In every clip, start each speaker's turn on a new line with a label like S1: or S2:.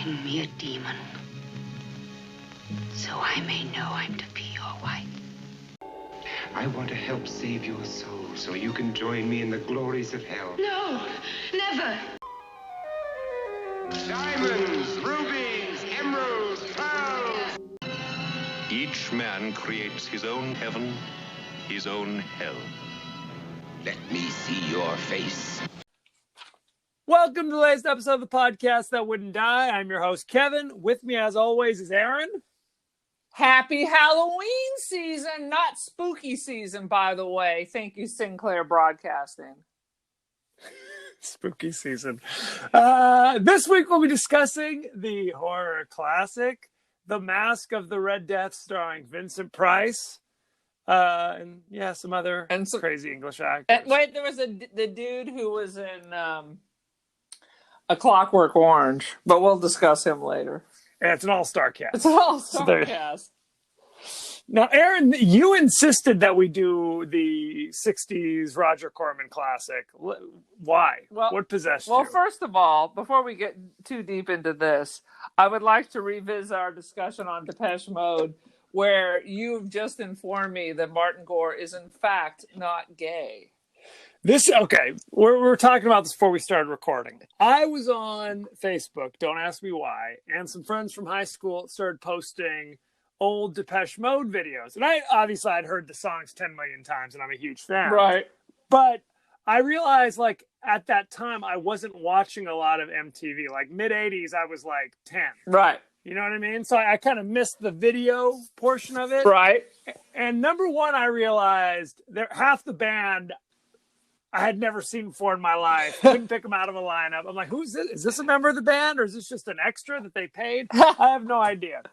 S1: in me a demon, so I may know I'm to be your wife.
S2: I want to help save your soul so you can join me in the glories of hell.
S1: No, never.
S2: Diamonds, rubies, emeralds, pearls.
S3: Each man creates his own heaven, his own hell.
S2: Let me see your face.
S4: Welcome to the latest episode of the podcast that wouldn't die. I'm your host, Kevin. With me, as always, is Aaron.
S5: Happy Halloween season, not spooky season, by the way. Thank you, Sinclair Broadcasting.
S4: Spooky season. This week we'll be discussing the horror classic, The Masque of the Red Death, starring Vincent Price. And some other crazy English actors.
S5: Wait, there was the dude who was in A Clockwork Orange, but we'll discuss him later.
S4: Yeah, it's an all-star cast.
S5: It's an all-star cast.
S4: Now, Aaron, you insisted that we do the 60s Roger Corman classic. Why? What possessed you?
S5: Well, first of all, before we get too deep into this, I would like to revisit our discussion on Depeche Mode, where you've just informed me that Martin Gore is, in fact, not gay.
S4: We're talking about this before we started recording. I was on Facebook, don't ask me why, and some friends from high school started posting old Depeche Mode videos. And I'd heard the songs 10 million times, and I'm a huge fan.
S5: Right.
S4: But I realized, at that time, I wasn't watching a lot of MTV. Mid-'80s, I was 10.
S5: Right.
S4: You know what I mean? So I kind of missed the video portion of it.
S5: Right.
S4: And number one, I realized that half the band I had never seen before in my life. Couldn't pick them out of a lineup. I'm like, who's this? Is this a member of the band, or is this just an extra that they paid? I have no idea.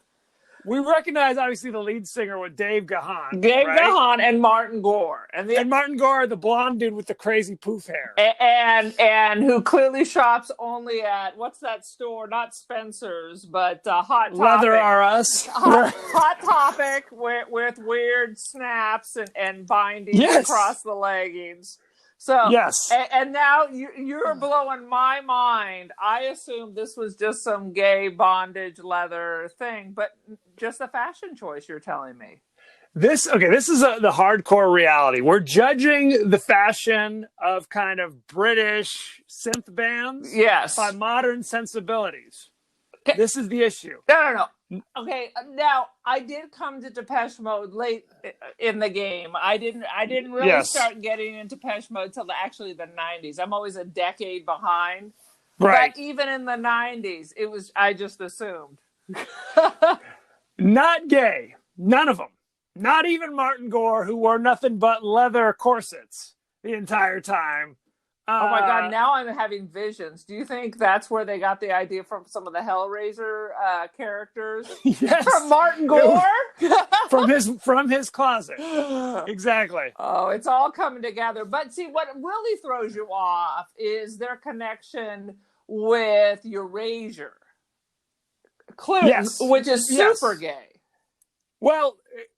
S4: We recognize, obviously, the lead singer with Dave Gahan.
S5: Gahan and Martin Gore.
S4: And Martin Gore, the blonde dude with the crazy poof hair.
S5: And who clearly shops only at, what's that store? Not Spencer's, but Hot Topic.
S4: Leather R Us.
S5: Hot Topic with weird snaps and bindings across the leggings. So
S4: yes,
S5: and now you're blowing my mind. I assumed this was just some gay bondage leather thing, but just a fashion choice. You're telling me
S4: this is the hardcore reality. We're judging the fashion of kind of British synth bands, by modern sensibilities.
S5: Okay.
S4: This is the issue.
S5: No. Okay, now I did come to Depeche Mode late in the game. I didn't really start getting into Depeche Mode till the 90s. I'm always a decade behind.
S4: Right.
S5: But even in the 90s, I just assumed.
S4: Not gay. None of them. Not even Martin Gore, who wore nothing but leather corsets the entire time.
S5: Oh my God, now I'm having visions. Do you think that's where they got the idea from some of the Hellraiser characters?
S4: Yes.
S5: From Martin Gore?
S4: from his closet. Exactly.
S5: Oh, it's all coming together. But see, what really throws you off is their connection with Erasure. Which is super gay.
S4: Well,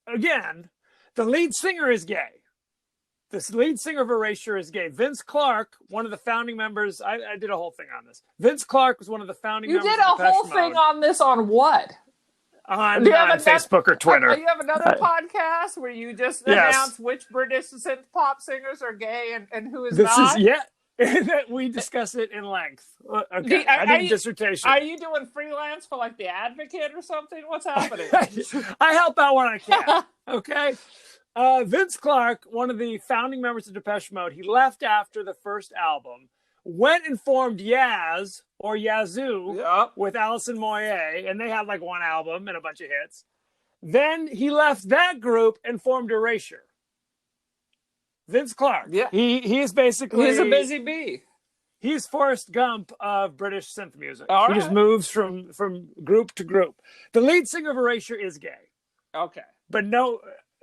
S4: again, the lead singer is gay. The lead singer of Erasure is gay. Vince Clarke, one of the founding members. I did a whole thing on this. Vince Clarke was one of the founding members.
S5: You did a whole thing on this on what?
S4: On Facebook or Twitter.
S5: You have another podcast where you just announce which British synth pop singers are gay and who is not?
S4: We discuss it in length. Okay, I did a dissertation.
S5: Are you doing freelance for The Advocate or something? What's happening?
S4: I help out when I can. Okay. Vince Clarke, one of the founding members of Depeche Mode, he left after the first album, went and formed Yaz, or Yazoo, with Alison Moyet, and they had one album and a bunch of hits. Then he left that group and formed Erasure. Vince Clarke. Yeah. He is basically...
S5: He's a busy bee.
S4: He's Forrest Gump of British synth music.
S5: All
S4: he just moves from group to group. The lead singer of Erasure is gay.
S5: Okay.
S4: But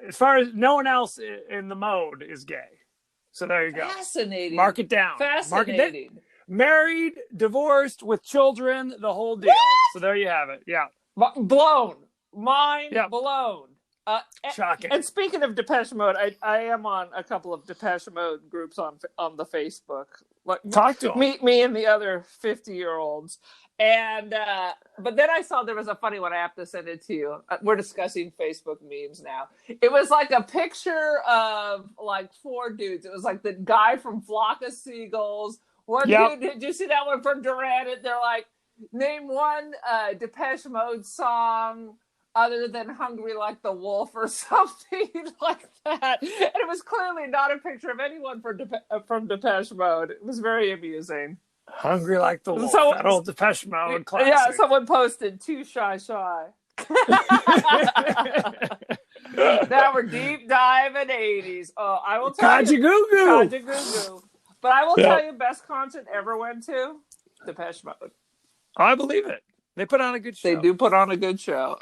S4: as far as no one else in the mode is gay. So there you go.
S5: Fascinating.
S4: Mark it down.
S5: Fascinating.
S4: Married, divorced, with children, the whole deal.
S5: What?
S4: So there you have it. Yeah.
S5: Blown. Mind blown.
S4: Shocking.
S5: And speaking of Depeche Mode, I am on a couple of Depeche Mode groups on the Facebook.
S4: Talk to them.
S5: Me and the other 50-year-olds. And but then I saw there was a funny one. I have to send it to you. We're discussing Facebook memes now. It was like a picture of like 4 dudes. It was like the guy from Flock of Seagulls. One dude, did you see that one from Duran? They're like, name one Depeche Mode song other than Hungry Like the Wolf or something like that. And it was clearly not a picture of anyone from Depeche Mode. It was very amusing.
S4: Hungry Like the Wolf, that old Depeche Mode classic.
S5: Yeah, someone posted, too shy. Now we're deep diving 80s. Oh, I will tell you. Kajagoogoo. But I will tell you, best concert ever went to, Depeche Mode.
S4: I believe it. They put on a good show.
S5: They do put on a good show.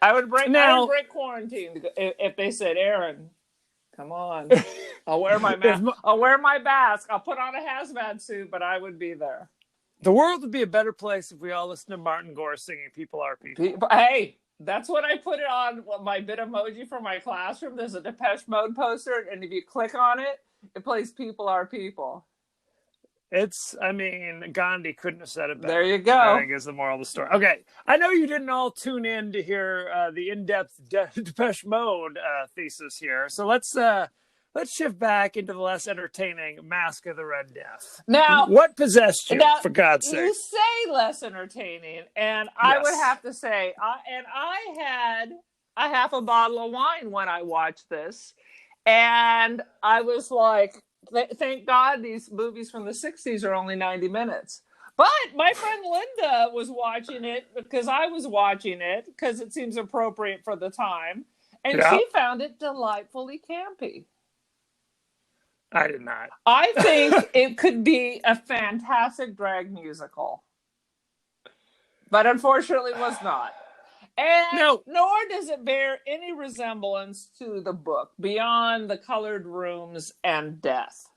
S5: I would break quarantine if they said, Aaron, come on. I'll wear my mask. I'll wear my mask. I'll put on a hazmat suit, but I would be there.
S4: The world would be a better place if we all listened to Martin Gore singing "People Are People."
S5: Hey, that's what I put it on my bit emoji for my classroom. There's a Depeche Mode poster, and if you click on it, it plays "People Are People."
S4: Gandhi couldn't have said it better.
S5: There you go.
S4: I think is the moral of the story. Okay, I know you didn't all tune in to hear the in-depth Depeche Mode thesis here, so let's shift back into the less entertaining Masque of the Red Death.
S5: Now,
S4: what possessed you, for God's sake?
S5: You say less entertaining, and I would have to say, I had a half a bottle of wine when I watched this, and I was like, thank God these movies from the 60s are only 90 minutes. But my friend Linda was watching it because I was watching it because it seems appropriate for the time. And she found it delightfully campy.
S4: I did not.
S5: I think it could be a fantastic drag musical. But unfortunately was not. And nor does it bear any resemblance to the book beyond the colored rooms and death.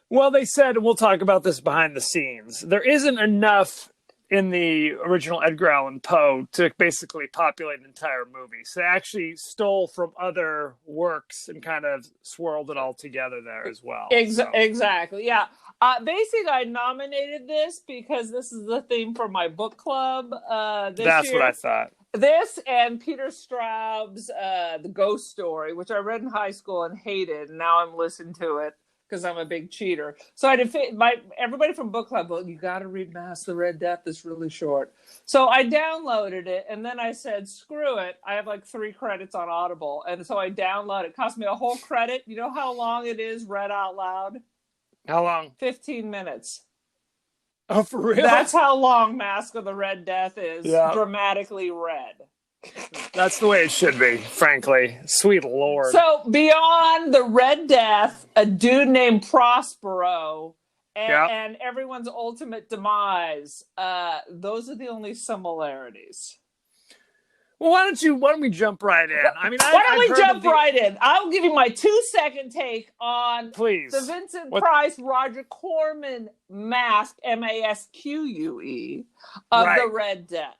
S4: Well, they said, and we'll talk about this behind the scenes, there isn't enough in the original Edgar Allan Poe to basically populate an entire movie. So they actually stole from other works and kind of swirled it all together there as well.
S5: Exactly, yeah. Basically, I nominated this because this is the theme for my book club this year.
S4: That's what I thought.
S5: This and Peter Straub's The Ghost Story, which I read in high school and hated, and now I'm listening to it because I'm a big cheater. So I did everybody from book club, well, you got to read Masque the Red Death. It's really short. So I downloaded it, and then I said, screw it. I have like 3 credits on Audible, and so I downloaded it. It cost me a whole credit. You know how long it is read out loud?
S4: How long?
S5: 15 minutes.
S4: Oh, for real?
S5: That's how long Masque of the Red Death is dramatically read.
S4: That's the way it should be, frankly. Sweet Lord.
S5: So beyond the Red Death, a dude named Prospero and everyone's ultimate demise, those are the only similarities.
S4: Well, why don't we jump right in?
S5: Why don't we jump right in? I'll give you my 2-second take on the Vincent Price, Roger Corman Masque, Masque, of the Red Death.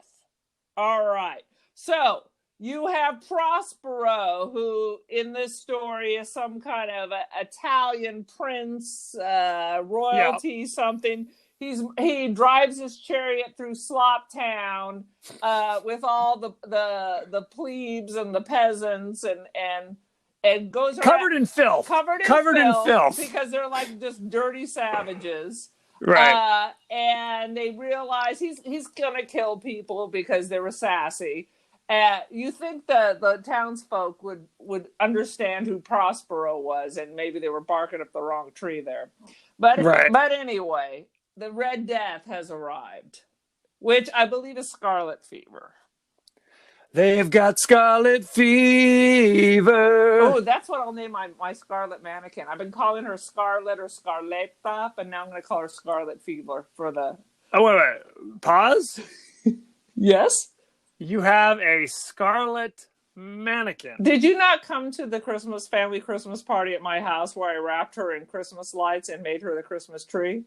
S5: All right. So you have Prospero, who in this story is some kind of Italian prince, royalty, something. He drives his chariot through Slop Town with all the plebes and the peasants and goes around,
S4: covered in filth
S5: because they're like just dirty savages.
S4: Right.
S5: And they realize he's gonna kill people because they were sassy. You think the townsfolk would understand who Prospero was, and maybe they were barking up the wrong tree there. But anyway, the Red Death has arrived, which I believe is scarlet fever.
S4: They've got scarlet fever.
S5: Oh, that's what I'll name my Scarlet mannequin. I've been calling her Scarlet or Scarletta, but now I'm going to call her Scarlet Fever for the...
S4: Oh, wait. Pause?
S5: Yes?
S4: You have a Scarlet mannequin.
S5: Did you not come to the family Christmas party at my house where I wrapped her in Christmas lights and made her the Christmas tree?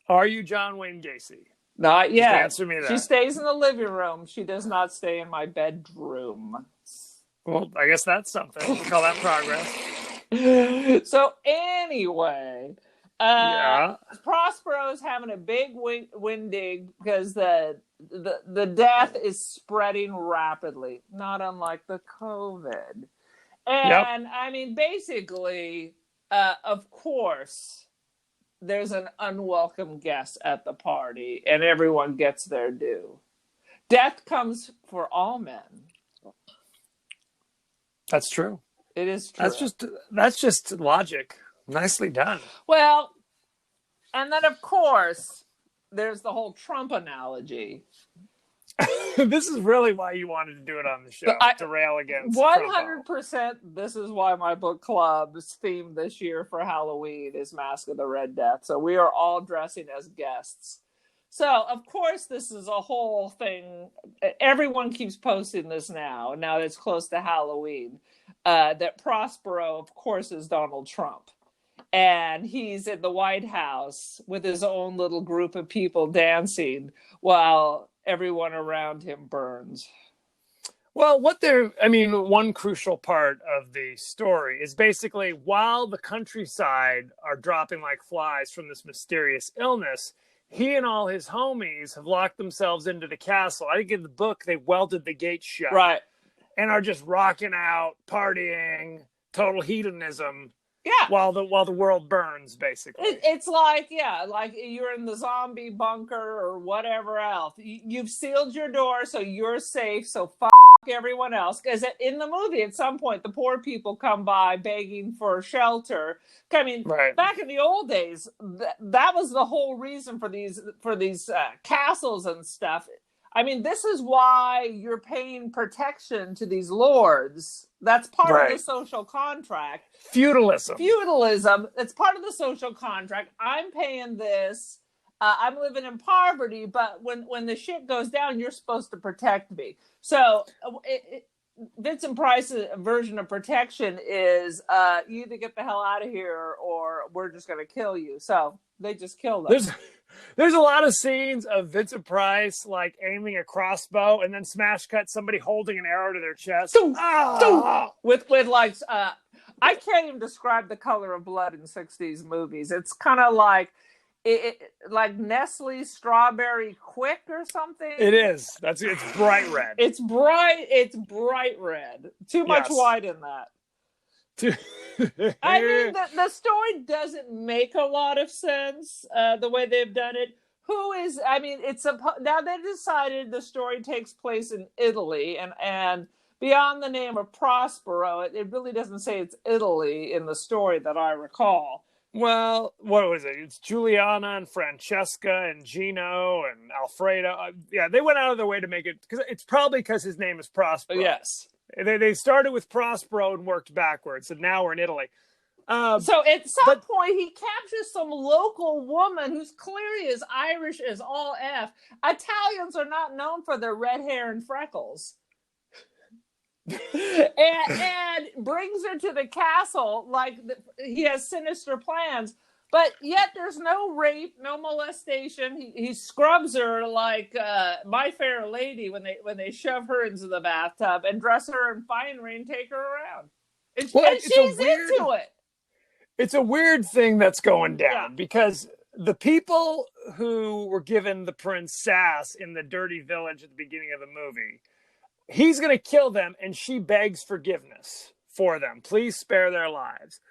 S4: Are you John Wayne Gacy?
S5: Not yet.
S4: Just answer me that.
S5: She stays in the living room. She does not stay in my bedroom.
S4: Well, I guess that's something. We'll call that progress.
S5: So anyway,
S4: Yeah.
S5: Prospero's having a big winding because the death is spreading rapidly, not unlike the COVID.
S4: Yep.
S5: And I mean, basically, of course, there's an unwelcome guest at the party, and everyone gets their due. Death comes for all men.
S4: That's true.
S5: It is true.
S4: That's just logic. Nicely done.
S5: Well, and then of course, there's the whole Trump analogy.
S4: This is really why you wanted to do it on the show, to rail against
S5: 100%. This is why my book club's theme this year for Halloween is Masque of the Red Death. So we are all dressing as guests. So, of course, this is a whole thing. Everyone keeps posting this now that it's close to Halloween, that Prospero, of course, is Donald Trump. And he's in the White House with his own little group of people dancing while everyone around him burns.
S4: Well, one crucial part of the story is basically while the countryside are dropping like flies from this mysterious illness, he and all his homies have locked themselves into the castle. I think in the book they welded the gates shut.
S5: Right.
S4: And are just rocking out, partying, total hedonism.
S5: Yeah.
S4: While the world burns, basically.
S5: It's like you're in the zombie bunker or whatever else. You've sealed your door so you're safe, so fuck everyone else. Because in the movie, at some point, the poor people come by begging for shelter. I mean, Back in the old days, that was the whole reason for these castles and stuff. I mean, this is why you're paying protection to these lords. That's part of the social contract.
S4: Feudalism.
S5: It's part of the social contract. I'm paying this. I'm living in poverty, but when the shit goes down, you're supposed to protect me. So Vincent Price's version of protection is you either get the hell out of here or we're just going to kill you. So they just kill them.
S4: There's a lot of scenes of Vincent Price like aiming a crossbow and then smash cut somebody holding an arrow to their chest.
S5: With like I can't even describe the color of blood in 60s movies. It's kind of like like Nestle's Strawberry Quick or something.
S4: It is. It's bright red.
S5: It's bright red. Too much white in that. I mean, the story doesn't make a lot of sense the way they've done it. Now they've decided the story takes place in Italy, and beyond the name of Prospero, it really doesn't say it's Italy in the story that I recall.
S4: Well, what was it? It's Juliana and Francesca and Gino and Alfredo. They went out of their way to make it, because it's probably because his name is Prospero.
S5: Yes.
S4: They started with Prospero and worked backwards, and now we're in Italy.
S5: So at some point, he captures some local woman who's clearly as Irish as all F. Italians are not known for their red hair and freckles. and brings her to the castle like he has sinister plans. But yet there's no rape, no molestation. He scrubs her like My Fair Lady when they shove her into the bathtub and dress her in finery and take her around. And she's into it.
S4: It's a weird thing that's going down because the people who were given the Prince Sass in the dirty village at the beginning of the movie, he's going to kill them, and she begs forgiveness for them. Please spare their lives.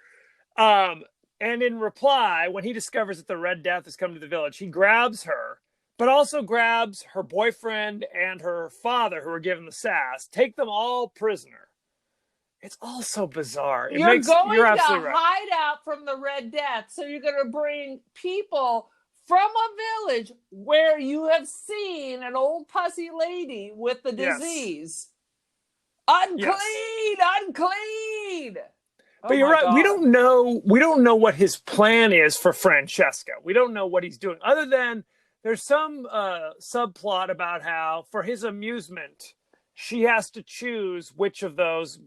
S4: And in reply, when he discovers that the Red Death has come to the village, he grabs her, but also grabs her boyfriend and her father, who were given the sass, take them all prisoner. It's all so bizarre.
S5: You're going to hide out from the Red Death, so you're going to bring people from a village where you have seen an old pussy lady with the disease. Unclean! Unclean!
S4: But you're right. God. We don't know what his plan is for Francesca. We don't know what he's doing, other than there's some subplot about how, for his amusement, she has to choose which of those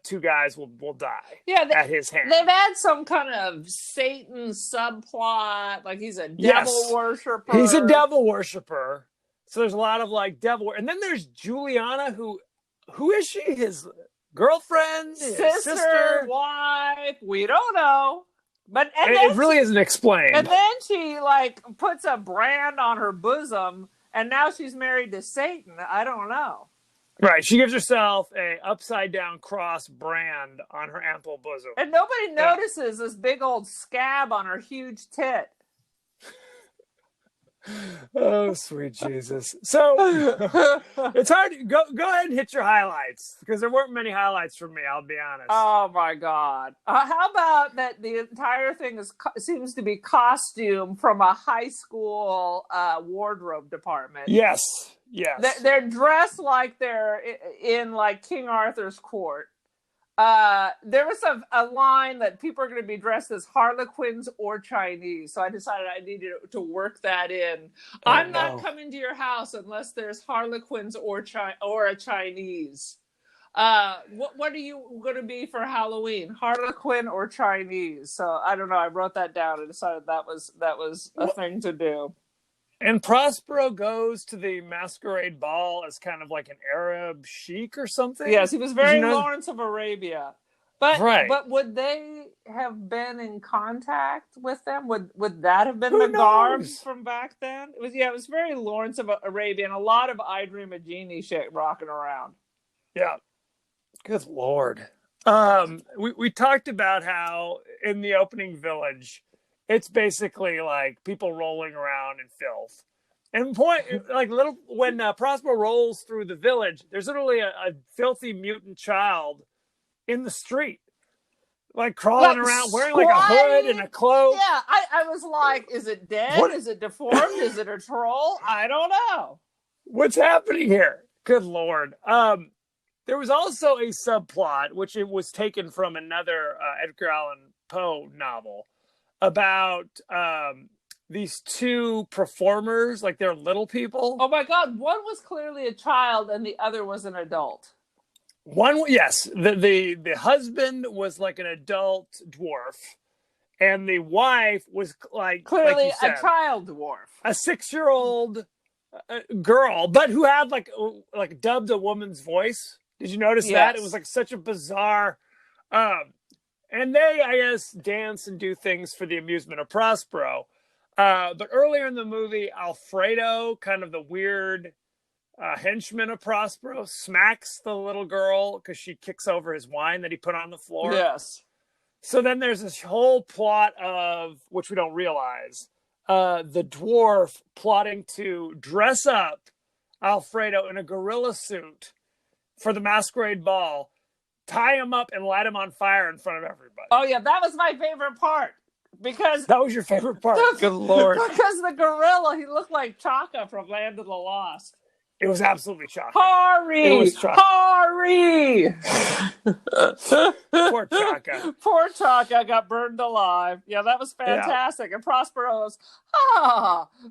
S4: two guys will die at his hand.
S5: They've had some kind of Satan subplot, like he's a devil worshiper.
S4: He's a devil worshiper. So there's a lot of like devil. And then there's Juliana, who is she? His girlfriend,
S5: sister, wife, we don't know. But
S4: It really isn't explained.
S5: And then she like puts a brand on her bosom, and now she's married to Satan. I don't know.
S4: Right. She gives herself a upside down cross brand on her ample bosom.
S5: And nobody notices this big old scab on her huge tit.
S4: Oh, sweet Jesus. So it's hard to go ahead and hit your highlights, because there weren't many highlights for me, I'll be honest.
S5: Oh my God. How about that the entire thing seems to be costume from a high school wardrobe department.
S4: Yes.
S5: They're dressed like they're in like King Arthur's court. There was a line that people are going to be dressed as Harlequins or Chinese, so I decided I needed to work that in. I'm not coming to your house unless there's Harlequins or a Chinese. What are you going to be for Halloween? Harlequin or Chinese? So I don't know. I wrote that down and decided that was a thing to do.
S4: And Prospero goes to the masquerade ball as kind of like an Arab sheik or something.
S5: Yes, he was very Lawrence of Arabia. But
S4: right.
S5: But would they have been in contact with them? Would that have been the garbs from back then? It was very Lawrence of Arabia, and a lot of I Dream of Jeannie shit rocking around.
S4: Yeah. Good Lord. We talked about how in the opening village, it's basically like people rolling around in filth. And when Prospero rolls through the village, there's literally a filthy mutant child in the street, like crawling around, wearing like a hood and a cloak.
S5: Yeah, I was like, is it dead? What? Is it deformed? Is it a troll? I don't know.
S4: What's happening here? Good Lord. There was also a subplot, which it was taken from another Edgar Allan Poe novel, about these two performers, like they're little people.
S5: Oh my God! One was clearly a child, and the other was an adult.
S4: Yes, the husband was like an adult dwarf, and the wife was like
S5: clearly
S4: like said,
S5: a child dwarf,
S4: a 6-year-old girl, but who had like dubbed a woman's voice. Did you notice that? It was like such a bizarre. And they, I guess, dance and do things for the amusement of Prospero. But earlier in the movie, Alfredo, kind of the weird henchman of Prospero, smacks the little girl because she kicks over his wine that he put on the floor.
S5: Yes.
S4: So then there's this whole plot of, which we don't realize, the dwarf plotting to dress up Alfredo in a gorilla suit for the masquerade ball, tie him up and light him on fire in front of everybody.
S5: Oh yeah, that was my favorite part. Because
S4: that was your favorite part. Good Lord.
S5: Because the gorilla, he looked like Chaka from Land of the Lost.
S4: It was absolutely Chaka.
S5: Hari!
S4: It was Chaka.
S5: Hari!
S4: Poor Chaka.
S5: Poor Chaka got burned alive. Yeah, that was fantastic. Yeah. And Prospero's,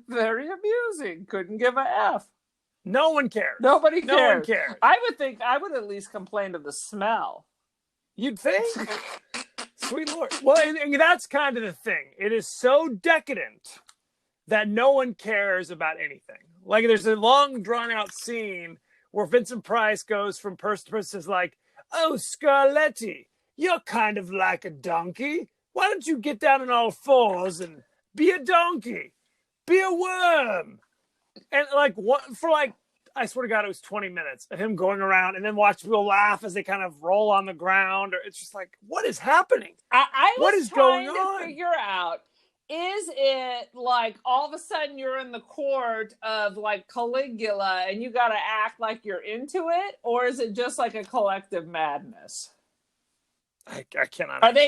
S5: very amusing. Couldn't give a F.
S4: No one cares.
S5: Nobody cares.
S4: No one cares.
S5: I would think I would at least complain of the smell.
S4: You'd think? Sweet Lord. Well, and that's kind of the thing. It is so decadent that no one cares about anything. Like, there's a long, drawn-out scene where Vincent Price goes from person to person, is like, "Oh, Scarletti, you're kind of like a donkey. Why don't you get down on all fours and be a donkey? Be a worm." And I swear to God, it was 20 minutes of him going around and then watch people laugh as they kind of roll on the ground. Or it's just like, what is happening?
S5: I was
S4: what is
S5: trying
S4: going
S5: to
S4: on?
S5: figure out, is it like all of a sudden you're in the court of like Caligula and you got to act like you're into it? Or is it just like a collective madness?
S4: I cannot.
S5: Are they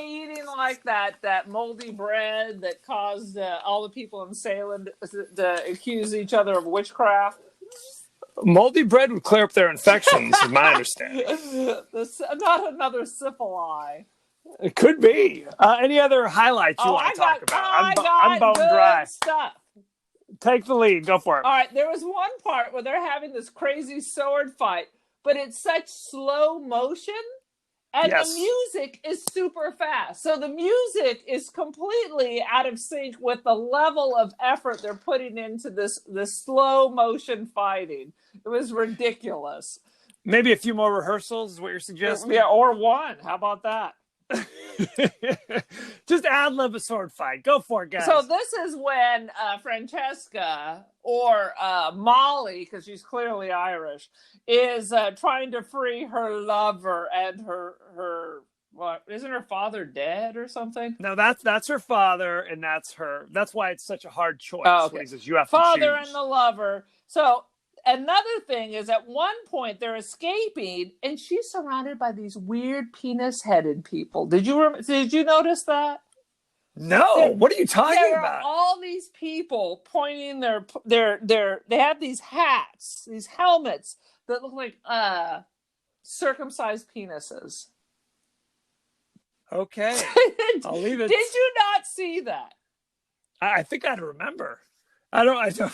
S5: eating like that moldy bread that caused all the people in Salem to accuse each other of witchcraft?
S4: Moldy bread would clear up their infections, is my understanding.
S5: Not another syphili.
S4: It could be. Any other highlights you want to talk about? I'm bone dry.
S5: Stuff.
S4: Take the lead. Go for it.
S5: All right. There was one part where they're having this crazy sword fight, but it's such slow motion. And the music is super fast. So the music is completely out of sync with the level of effort they're putting into this slow motion fighting. It was ridiculous.
S4: Maybe a few more rehearsals is what you're suggesting?
S5: Yeah, or one. How about that?
S4: Just ad-lib a sword fight. Go for it, guys.
S5: So this is when Francesca, or Molly, because she's clearly Irish, is trying to free her lover and her what, isn't her father dead or something?
S4: No, that's her father, and that's her. That's why it's such a hard choice.
S5: Oh, okay.
S4: When he says you have
S5: father
S4: to choose.
S5: and the lover. So another thing is, at one point they're escaping, and she's surrounded by these weird penis-headed people. Did you notice that?
S4: No, what are you talking
S5: There
S4: about?
S5: are all these people pointing they have these hats, these helmets that look like circumcised penises.
S4: Okay, I'll leave it.
S5: Did you not see that?
S4: I think I'd remember. I don't.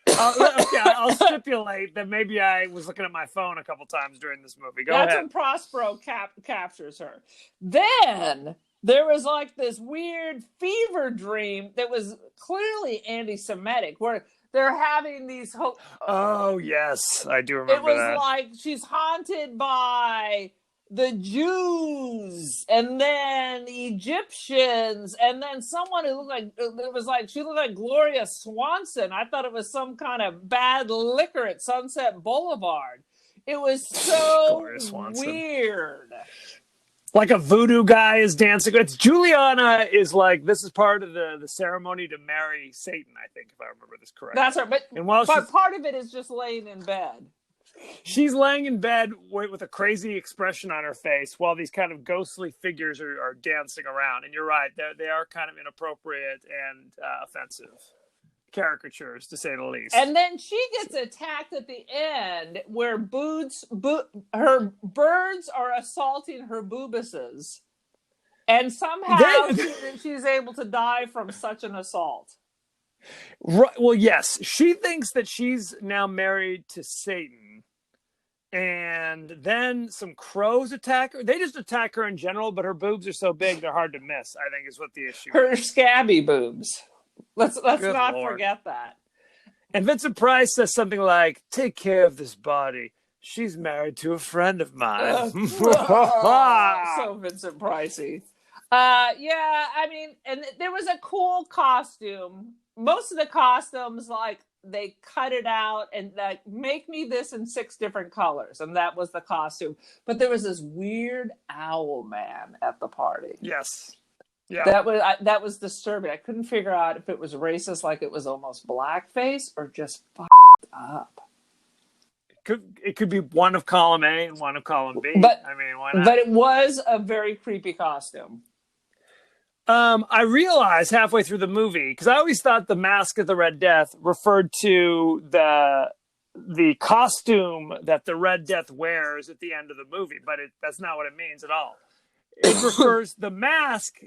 S4: I'll stipulate that maybe I was looking at my phone a couple times during this movie. Go
S5: That's
S4: ahead.
S5: when Prospero captures her. Then there was like this weird fever dream that was clearly anti-Semitic, where they're having these.
S4: Oh yes, I do remember that.
S5: It was like she's haunted by the Jews, and then Egyptians, and then someone who she looked like Gloria Swanson. I thought it was some kind of bad liquor at Sunset Boulevard. It was so weird.
S4: Like a voodoo guy is dancing. It's Juliana is like, this is part of the ceremony to marry Satan, I think, if I remember this correctly.
S5: That's right. But part of it is just laying in bed.
S4: She's laying in bed with a crazy expression on her face while these kind of ghostly figures are dancing around. And you're right, they are kind of inappropriate and offensive caricatures, to say the least.
S5: And then she gets attacked at the end, where her birds are assaulting her boobuses. And somehow she's able to die from such an assault.
S4: Right, well, yes. She thinks that she's now married to Satan. And then some crows attack her. They just attack her in general, but her boobs are so big they're hard to miss, I think, is what the issue is.
S5: Her scabby boobs. Let's not
S4: Lord.
S5: forget that.
S4: And Vincent Price says something like, "Take care of this body. She's married to a friend of mine."
S5: So Vincent Pricey. Yeah, I mean, and there was a cool costume. Most of the costumes, like, they cut it out and like, make me this in 6 different colors, and that was the costume. But there was this weird owl man at the party.
S4: Yes. Yeah.
S5: That was disturbing. I couldn't figure out if it was racist, like it was almost blackface, or just fucked up.
S4: It could be one of column A and one of column B.
S5: But
S4: I mean, why not?
S5: But it was a very creepy costume.
S4: I realized halfway through the movie, because I always thought the Masque of the Red Death referred to the costume that the Red Death wears at the end of the movie, but that's not what it means at all. It refers, the mask,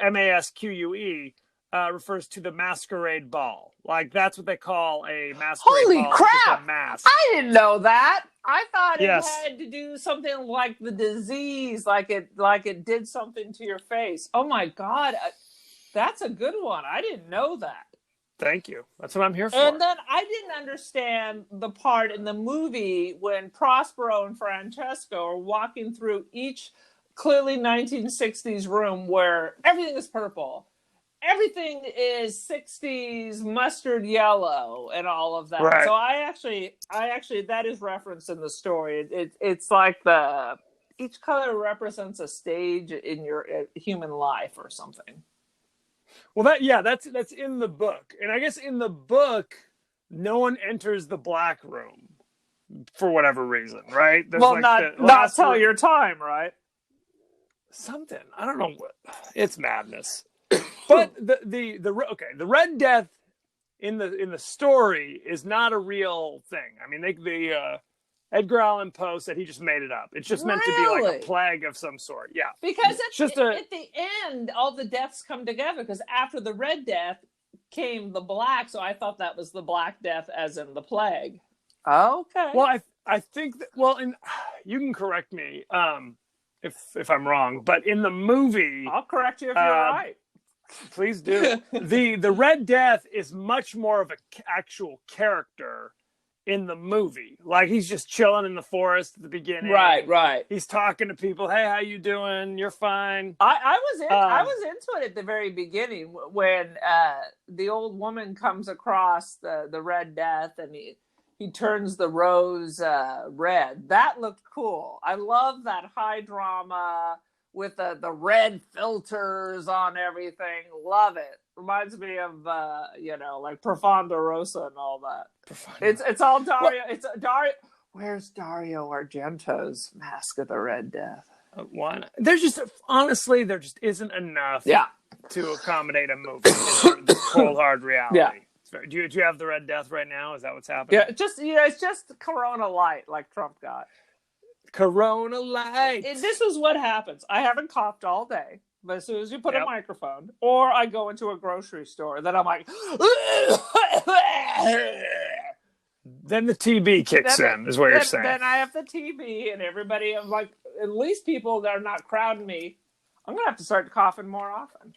S4: MASQUE, refers to the masquerade ball. Like, that's what they call a masquerade
S5: Holy
S4: ball.
S5: Holy crap!
S4: A mask.
S5: I didn't know that. I thought it
S4: Yes.
S5: had to do something like the disease, like it did something to your face. Oh my God. That's a good one. I didn't know that.
S4: Thank you. That's what I'm here for.
S5: And then I didn't understand the part in the movie when Prospero and Francesco are walking through each clearly 1960s room where everything is purple. Everything is 60s mustard yellow and all of that.
S4: Right.
S5: So I actually that is referenced in the story. It's like each color represents a stage in your human life or something.
S4: Well, that's in the book. And I guess in the book, no one enters the black room for whatever reason, right? There's
S5: not till your time, right?
S4: Something. I don't know what. It's madness. But the Red Death in the story is not a real thing. I mean, Edgar Allan Poe said he just made it up. It's just meant to be like a plague of some sort. Yeah.
S5: Because at the end, all the deaths come together, because after the Red Death came the Black, so I thought that was the Black Death as in the plague. Okay.
S4: Well, I think that, and you can correct me if I'm wrong, but in the movie...
S5: I'll correct you if you're right.
S4: Please do. The Red Death is much more of an actual character in the movie. Like, he's just chilling in the forest at the beginning.
S5: Right.
S4: He's talking to people. Hey, how you doing? You're fine.
S5: I was into it at the very beginning when the old woman comes across the Red Death and he turns the rose red. That looked cool. I love that high drama with the red filters on everything. Love it. Reminds me of like Profondo Rosa and all that. It's all Dario. It's Dario. Where's Dario Argento's Masque of the Red Death?
S4: One. There's just honestly, there just isn't enough.
S5: Yeah.
S4: To accommodate a movie. The cold hard reality.
S5: Yeah.
S4: Do you have the Red Death right now? Is that what's happening?
S5: Yeah. It's just Corona Light, like Trump got.
S4: Corona Light.
S5: This is what happens. I haven't coughed all day. But as soon as you put a microphone, or I go into a grocery store, then I'm like,
S4: then the TB kicks in, is what you're saying.
S5: Then I have the TB, and everybody, I'm like, at least people that are not crowding me, I'm going to have to start coughing more often.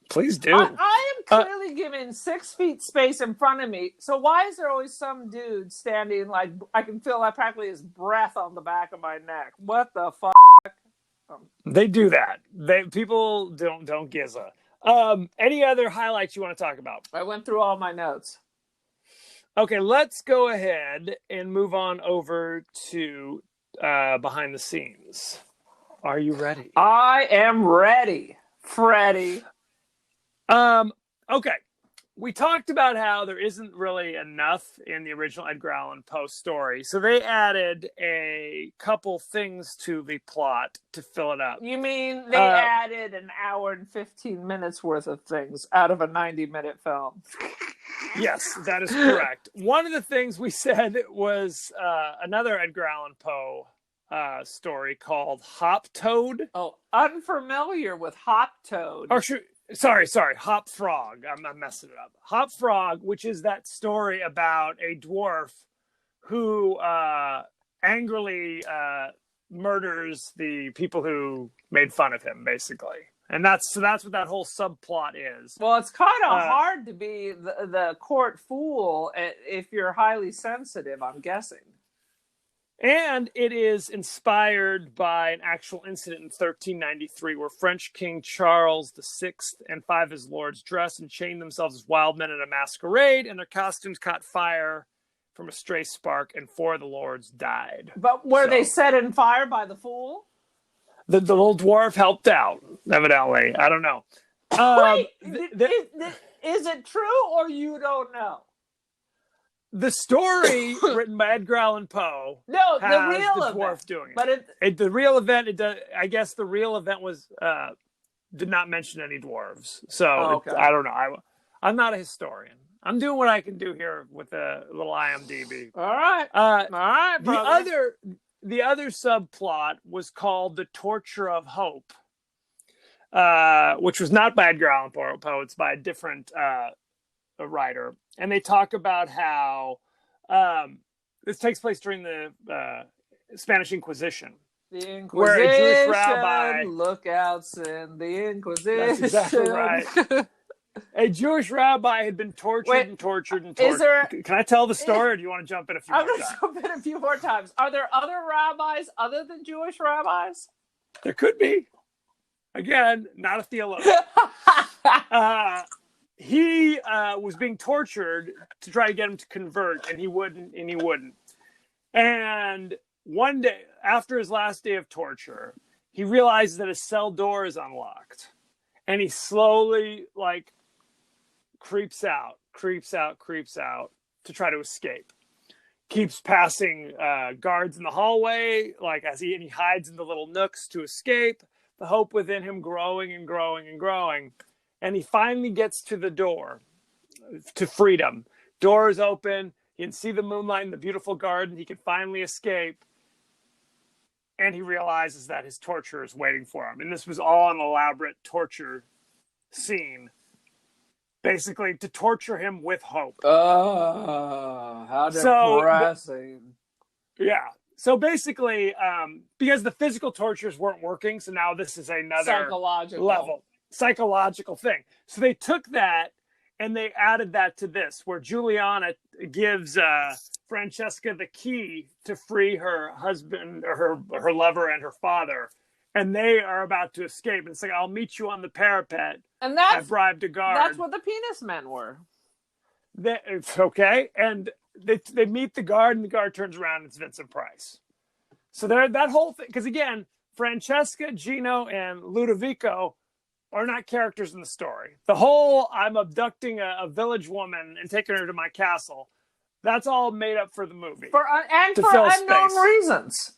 S4: Please do.
S5: I am clearly given 6 feet space in front of me, so why is there always some dude standing like, I can feel like practically his breath on the back of my neck? What the fuck?
S4: They do that. People don't gizza. Any other highlights you want to talk about?
S5: I went through all my notes.
S4: Okay, let's go ahead and move on over to behind the scenes. Are you ready?
S5: I am ready, Freddie.
S4: Okay. We talked about how there isn't really enough in the original Edgar Allan Poe story, so they added a couple things to the plot to fill it up.
S5: You mean they added an hour and 15 minutes worth of things out of a 90-minute film?
S4: Yes, that is correct. One of the things we said was another Edgar Allan Poe story called Hop Toad.
S5: Oh, unfamiliar with Hop Toad.
S4: Or Sorry, Hop Frog. I'm messing it up. Hop Frog, which is that story about a dwarf who angrily murders the people who made fun of him, basically. And that's what that whole subplot is.
S5: Well, it's kind of hard to be the court fool if you're highly sensitive, I'm guessing.
S4: And it is inspired by an actual incident in 1393 where French King Charles VI and 5 of his lords dressed and chained themselves as wild men in a masquerade, and their costumes caught fire from a stray spark, and 4 of the lords died.
S5: But were they set in fire by the fool?
S4: The little dwarf helped out, evidently. I don't know.
S5: Wait, is it true or you don't know?
S4: The story written by Edgar Allan Poe
S5: has
S4: the dwarf event doing it. But the real event, I guess the real event was did not mention any dwarves. So I don't know. I'm not a historian. I'm doing what I can do here with a little IMDb.
S5: All right. Brother.
S4: The other subplot was called The Torture of Hope, which was not by Edgar Allan Poe. It's by a different writer. And they talk about how this takes place during the Spanish Inquisition.
S5: The Inquisition,
S4: where a Jewish rabbi,
S5: lookouts in the Inquisition.
S4: That's exactly right. A Jewish rabbi had been tortured and tortured. Can I tell the story, or do you want to jump in a few more times?
S5: I'm going to jump in a few more times. Are there other rabbis other than Jewish rabbis?
S4: There could be. Again, not a theologian. He was being tortured to try to get him to convert, and he wouldn't. And one day, after his last day of torture, he realizes that his cell door is unlocked. And he slowly, creeps out to try to escape. Keeps passing guards in the hallway, as he hides in the little nooks to escape. The hope within him growing and growing and growing. And he finally gets to the door to freedom. Door is open. He can see the moonlight in the beautiful garden. He can finally escape. And he realizes that his torturer is waiting for him. And this was all an elaborate torture scene. Basically, to torture him with hope.
S5: Oh, how depressing.
S4: Yeah. So basically, because the physical tortures weren't working, so now this is another level. Psychological thing. So they took that and they added that to this, where Juliana gives Francesca the key to free her husband, or her lover, and her father, and they are about to escape. And it's like, I'll meet you on the parapet.
S5: And
S4: I bribed a guard.
S5: That's what the penis men were.
S4: It's okay, and they meet the guard, and the guard turns around, and it's Vincent Price. So that whole thing, because again, Francesca, Gino, and Ludovico are not characters in the story. The whole I'm abducting a village woman and taking her to my castle, that's all made up for the movie.
S5: For unknown reasons.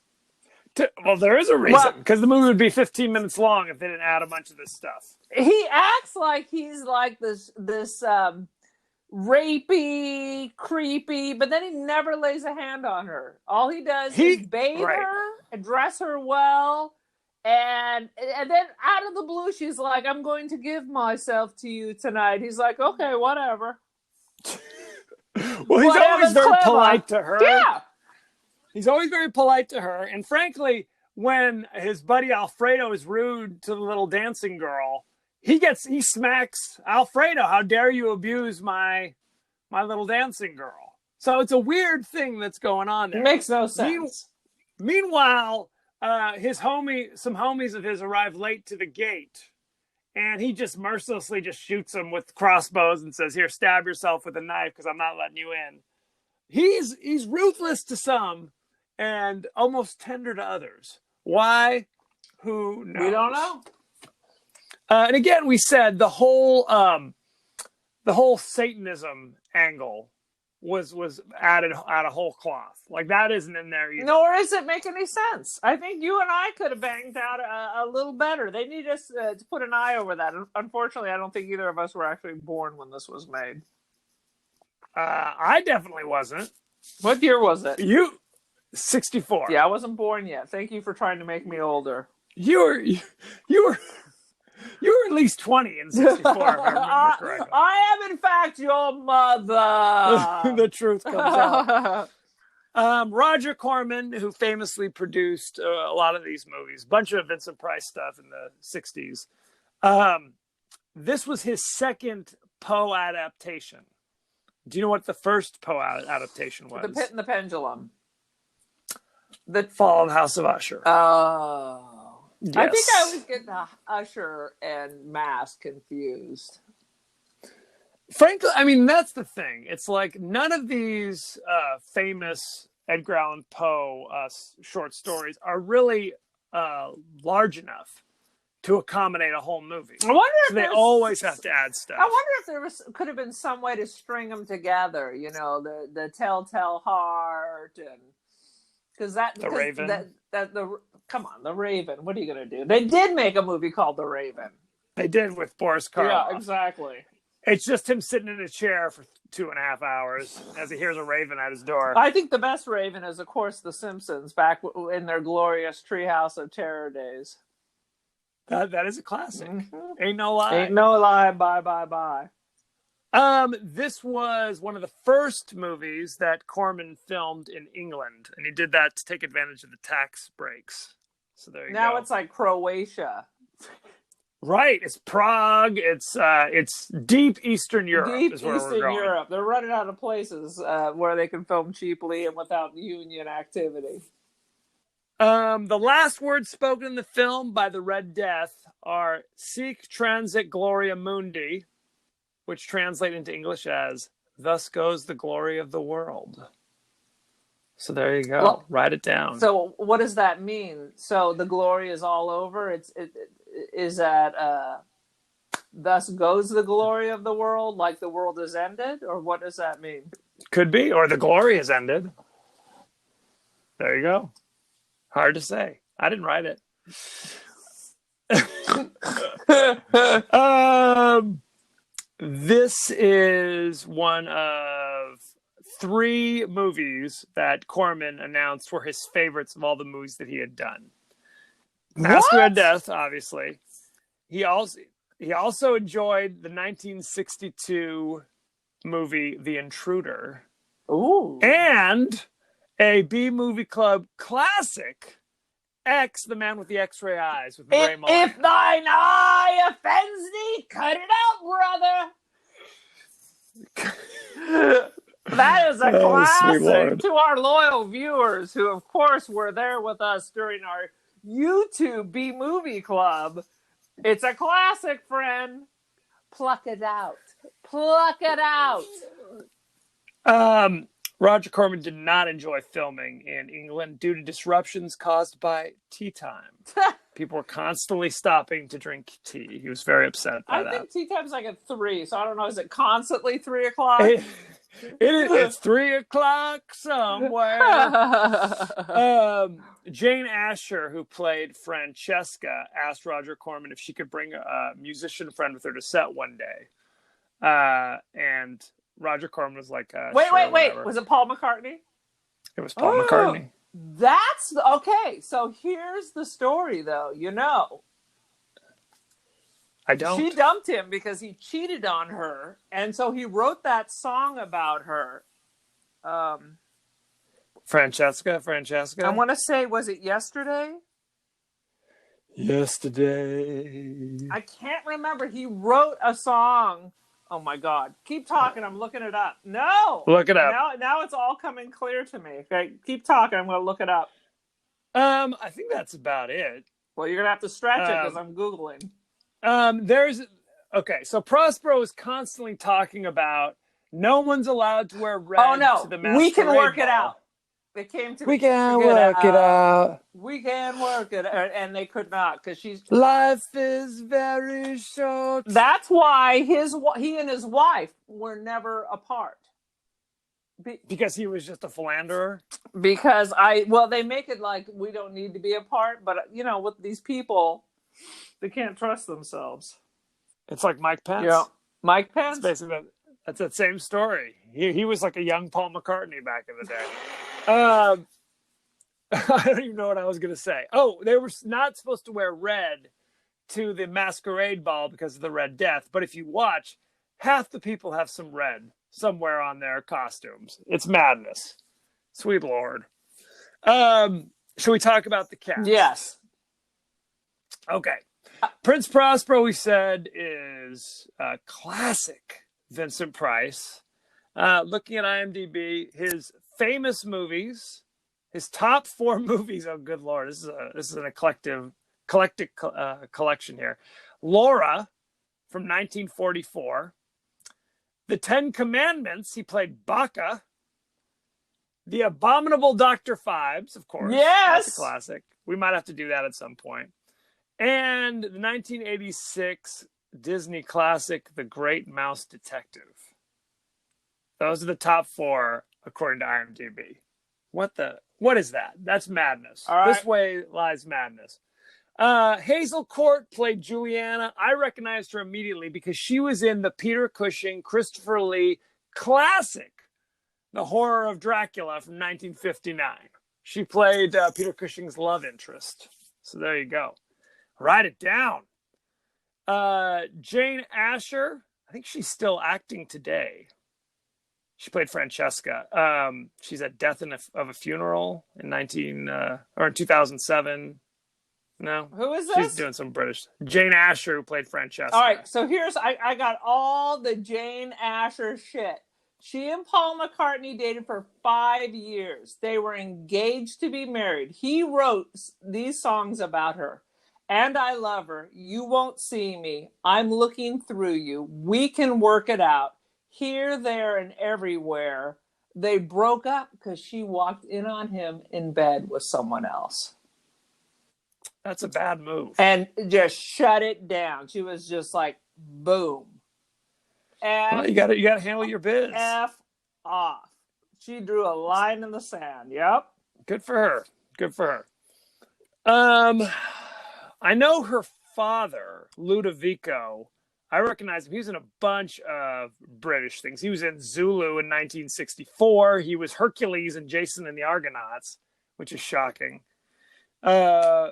S4: Well, there is a reason, because the movie would be 15 minutes long if they didn't add a bunch of this stuff.
S5: He acts like he's like this rapey, creepy, but then he never lays a hand on her. All he does is bathe her and dress her well, and then out of the blue, she's like, I'm going to give myself to you tonight. He's like, okay, whatever.
S4: Well, he's always very polite to her.
S5: Yeah.
S4: He's always very polite to her. And frankly, when his buddy Alfredo is rude to the little dancing girl, he smacks Alfredo. How dare you abuse my little dancing girl? So it's a weird thing that's going on there.
S5: It makes no sense.
S4: Meanwhile, some homies of his arrive late to the gate, and he just mercilessly just shoots them with crossbows and says, "Here, stab yourself with a knife, because I'm not letting you in." He's ruthless to some and almost tender to others. Why? Who knows?
S5: We don't know.
S4: And again, we said the whole Satanism angle was added out of whole cloth. Like, that isn't in there either.
S5: Nor does it make any sense. I think you and I could have banged out a little better. They need us to put an eye over that. Unfortunately, I don't think either of us were actually born when this was made.
S4: I definitely wasn't.
S5: What year was it?
S4: 64.
S5: Yeah, I wasn't born yet. Thank you for trying to make me older.
S4: You were at least 20 in 64, if I remember correctly.
S5: I am, in fact, your mother.
S4: The truth comes out. Roger Corman, who famously produced a lot of these movies, bunch of Vincent Price stuff in the 60s. This was his second Poe adaptation. Do you know what the first Poe adaptation was?
S5: The Pit and the Pendulum.
S4: The Fall of the House of Usher.
S5: Oh.
S4: Yes.
S5: I think I always get the Usher and Masque confused.
S4: Frankly, I mean, that's the thing. It's like none of these famous Edgar Allan Poe short stories are really large enough to accommodate a whole movie.
S5: I wonder if
S4: they always have to add stuff.
S5: I wonder if there could have been some way to string them together. You know, the Telltale Heart, and because the Raven. Come on, The Raven. What are you gonna do? They did make a movie called The Raven.
S4: They did, with Boris Karloff.
S5: Yeah, exactly.
S4: It's just him sitting in a chair for 2.5 hours as he hears a raven at his door.
S5: I think the best Raven is, of course, The Simpsons back in their glorious Treehouse of Terror days.
S4: That is a classic. Mm-hmm. Ain't no lie.
S5: Ain't no lie. Bye, bye, bye.
S4: This was one of the first movies that Corman filmed in England, and he did that to take advantage of the tax breaks. So there you go.
S5: Now it's like Croatia.
S4: Right. It's Prague. It's deep Eastern Europe.
S5: Deep
S4: is where
S5: Eastern
S4: we're going.
S5: Europe. They're running out of places where they can film cheaply and without union activity.
S4: The last words spoken in the film by the Red Death are "Sic transit gloria mundi," which translate into English as "Thus goes the glory of the world." So there you go.
S5: Well,
S4: write it down.
S5: So what does that mean? So the glory is all over? Is that "Thus goes the glory of the world," like the world has ended? Or what does that mean?
S4: Could be. Or the glory has ended. There you go. Hard to say. I didn't write it. This is one of 3 movies that Corman announced were his favorites of all the movies that he had done. Masque of Death, obviously. He also enjoyed the 1962 movie The Intruder.
S5: Ooh.
S4: And a B-Movie Club classic, X, The Man with the X-Ray Eyes, with Ray Milland.
S5: If thine eye offends thee, cut it out, brother. That is a
S4: Oh, sweet
S5: classic
S4: Lord.
S5: to our loyal viewers who, of course, were there with us during our YouTube B-Movie Club. It's a classic, friend. Pluck it out. Pluck it out.
S4: Roger Corman did not enjoy filming in England due to disruptions caused by tea time. People were constantly stopping to drink tea. He was very upset by
S5: I
S4: that.
S5: think tea time's like at 3, so I don't know. Is it constantly 3 o'clock?
S4: It's 3 o'clock somewhere. Jane Asher, who played Francesca, asked Roger Corman if she could bring a musician friend with her to set one day. And Roger Corman was like,
S5: wait.
S4: sure, whatever.
S5: Was it Paul McCartney?
S4: It was Paul McCartney.
S5: That's okay. So here's the story, though. You know,
S4: I don't.
S5: She dumped him because he cheated on her, and so he wrote that song about her.
S4: Francesca.
S5: I want to say, was it Yesterday?
S4: Yesterday.
S5: I can't remember. He wrote a song. Oh my God! Keep talking. I'm looking it up. No,
S4: look it up.
S5: Now it's all coming clear to me. Okay, keep talking. I'm going to look it up.
S4: I think that's about it.
S5: Well, you're gonna have to stretch it because I'm googling.
S4: So Prospero is constantly talking about no one's allowed to wear red.
S5: Oh no,
S4: to the masquerade
S5: we can work
S4: ball.
S5: it out. It came to
S4: we can work it out.
S5: We can work it out, and they could not because she's.
S4: Life is very short.
S5: That's why he and his wife were never apart.
S4: Because he was just a philanderer.
S5: Because they make it like we don't need to be apart, but with these people, they can't trust themselves.
S4: It's like Mike Pence.
S5: Yeah, Mike Pence.
S4: It's basically that's that same story. He was like a young Paul McCartney back in the day. I don't even know what I was going to say. Oh, they were not supposed to wear red to the masquerade ball because of the Red Death. But if you watch, half the people have some red somewhere on their costumes. It's madness. Sweet Lord. Should we talk about the cast?
S5: Yes.
S4: Okay. Prince Prospero, we said, is a classic Vincent Price. Looking at IMDb, his famous movies, his top 4 movies. Oh, good Lord. This is an eclectic collection here. Laura from 1944. The 10 Commandments, he played Baca. The Abominable Dr. Phibes, of course.
S5: Yes.
S4: That's a classic. We might have to do that at some point. And the 1986 Disney classic, The Great Mouse Detective. Those are the top 4, according to IMDb. What is that? That's madness.
S5: All right.
S4: This way lies madness. Hazel Court played Juliana. I recognized her immediately because she was in the Peter Cushing, Christopher Lee classic, The Horror of Dracula from 1959. She played Peter Cushing's love interest. So there you go. Write it down. Jane Asher, I think she's still acting today. She played Francesca. She's at Death of a Funeral in 2007. No.
S5: Who is this?
S4: She's doing some British. Jane Asher, who played Francesca.
S5: All right, so I got all the Jane Asher shit. She and Paul McCartney dated for 5 years. They were engaged to be married. He wrote these songs about her. And I love her. You won't see me. I'm looking through you. We can work it out. Here, there, and everywhere. They broke up because she walked in on him in bed with someone else.
S4: That's a bad move.
S5: And just shut it down. She was just like, boom. And
S4: you gotta handle your biz.
S5: F off. She drew a line in the sand. Yep.
S4: Good for her. I know her father, Ludovico. I recognize him. He was in a bunch of British things. He was in Zulu in 1964. He was Hercules in Jason and the Argonauts, which is shocking. Yeah,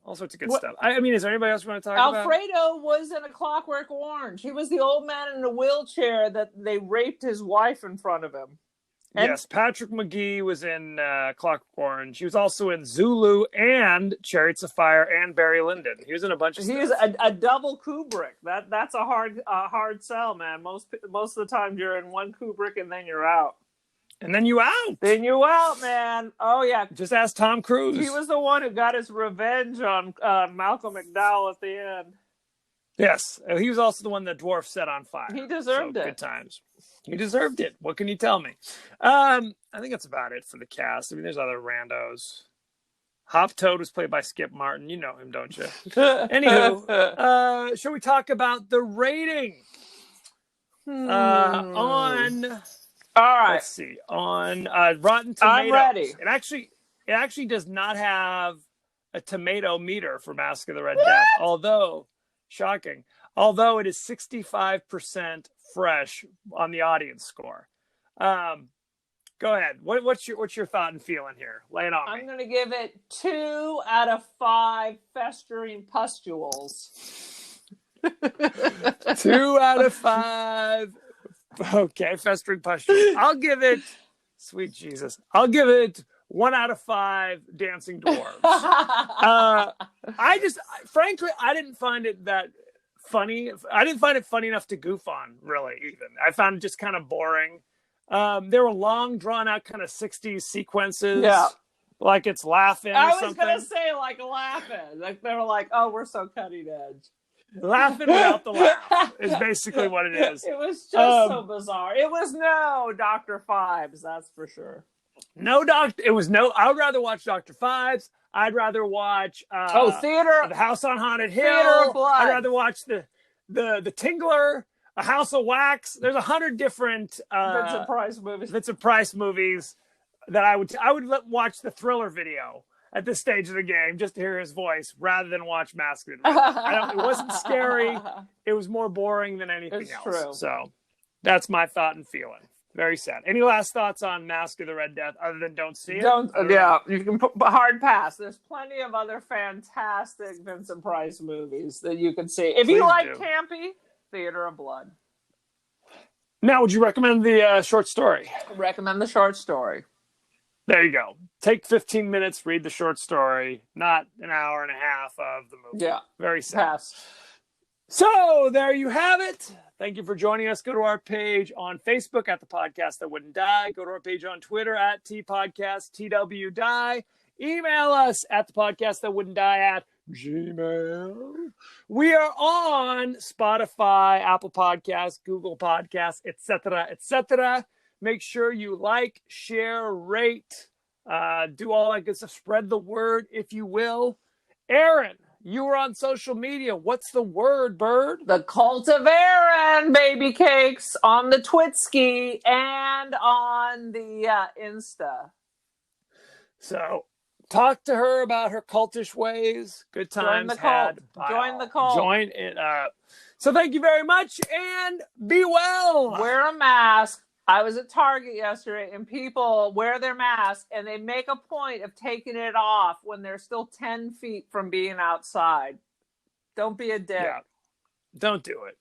S4: all sorts of good stuff. I mean, is there anybody else you want to talk about?
S5: Alfredo was in A Clockwork Orange. He was the old man in a wheelchair that they raped his wife in front of him.
S4: Yes, Patrick McGee was in Clockwork Orange. He was also in Zulu and Chariots of Fire and Barry Lyndon. He was in a bunch of stuff.
S5: He's a double Kubrick. That's a hard sell, man. Most of the time you're in one Kubrick and then you're out.
S4: And then you out.
S5: Then you out, man. Oh yeah.
S4: Just ask Tom Cruise.
S5: He was the one who got his revenge on Malcolm McDowell at the end.
S4: Yes, he was also the one that Dwarf set on fire.
S5: He deserved it.
S4: Good times. He deserved it. What can you tell me? I think that's about it for the cast. I mean, there's other randos. Hop Toad was played by Skip Martin. You know him, don't you? Anywho, shall we talk about the rating?
S5: All right.
S4: Let's see. On Rotten Tomatoes.
S5: I'm ready.
S4: It actually does not have a tomato meter for Masque of the Red Death, although shocking. Although it is 65% fresh on the audience score. Go ahead. What's your thought and feeling here? Lay it on me.
S5: I'm going to give it 2 out of 5 festering pustules.
S4: 2 out of 5. Okay, festering pustules. I'll give it, sweet Jesus, I'll give it 1 out of 5 dancing dwarves. Frankly, I didn't find it that funny. I didn't find it funny enough to goof on, really, even. I found it just kind of boring. There were long, drawn-out kind of 60s sequences. Yeah. Like it's laughing or something. I was going to say, like, laughing. Like, they were like, oh, we're so cutting edge. Laughing without the laugh is basically what it is.
S5: It was just so bizarre. It was no Dr. Phibes, that's for sure.
S4: I would rather watch Dr. Phibes. I'd rather watch
S5: Theater,
S4: The House on Haunted Hill.
S5: Theater of Blood.
S4: I'd rather watch the Tingler, A House of Wax. There's 100 different
S5: Vincent
S4: Price movies that I would watch the Thriller video at this stage of the game just to hear his voice rather than watch Masque. It wasn't scary. It was more boring than anything else. True. So that's my thought and feeling. Very sad. Any last thoughts on Masque of the Red Death other than don't see it?
S5: You can put hard pass. There's plenty of other fantastic Vincent Price movies that you can see. If you like campy, Theater of Blood.
S4: Now, would you recommend the short story?
S5: Recommend the short story.
S4: There you go. Take 15 minutes, read the short story, not an hour and a half of the movie.
S5: Yeah.
S4: Very sad.
S5: Pass.
S4: So there you have it. Thank you for joining us. Go to our page on Facebook at The Podcast That Wouldn't Die. Go to our page on Twitter at TPodcast, TWDie. Email us at thepodcastthatwouldn'tdie@gmail. We are on Spotify, Apple Podcasts, Google Podcasts, etc., etc. Make sure you like, share, rate, do all that good stuff. Spread the word, if you will. Aaron, you were on social media. What's the word, bird?
S5: The Cult of Aaron, baby cakes, on the Twitski and on the Insta.
S4: So talk to her about her cultish ways. Good times had.
S5: Join the cult.
S4: Join it up. So thank you very much and be well.
S5: Wear a mask. I was at Target yesterday and people wear their mask and they make a point of taking it off when they're still 10 feet from being outside. Don't be a dick.
S4: Yeah. Don't do it.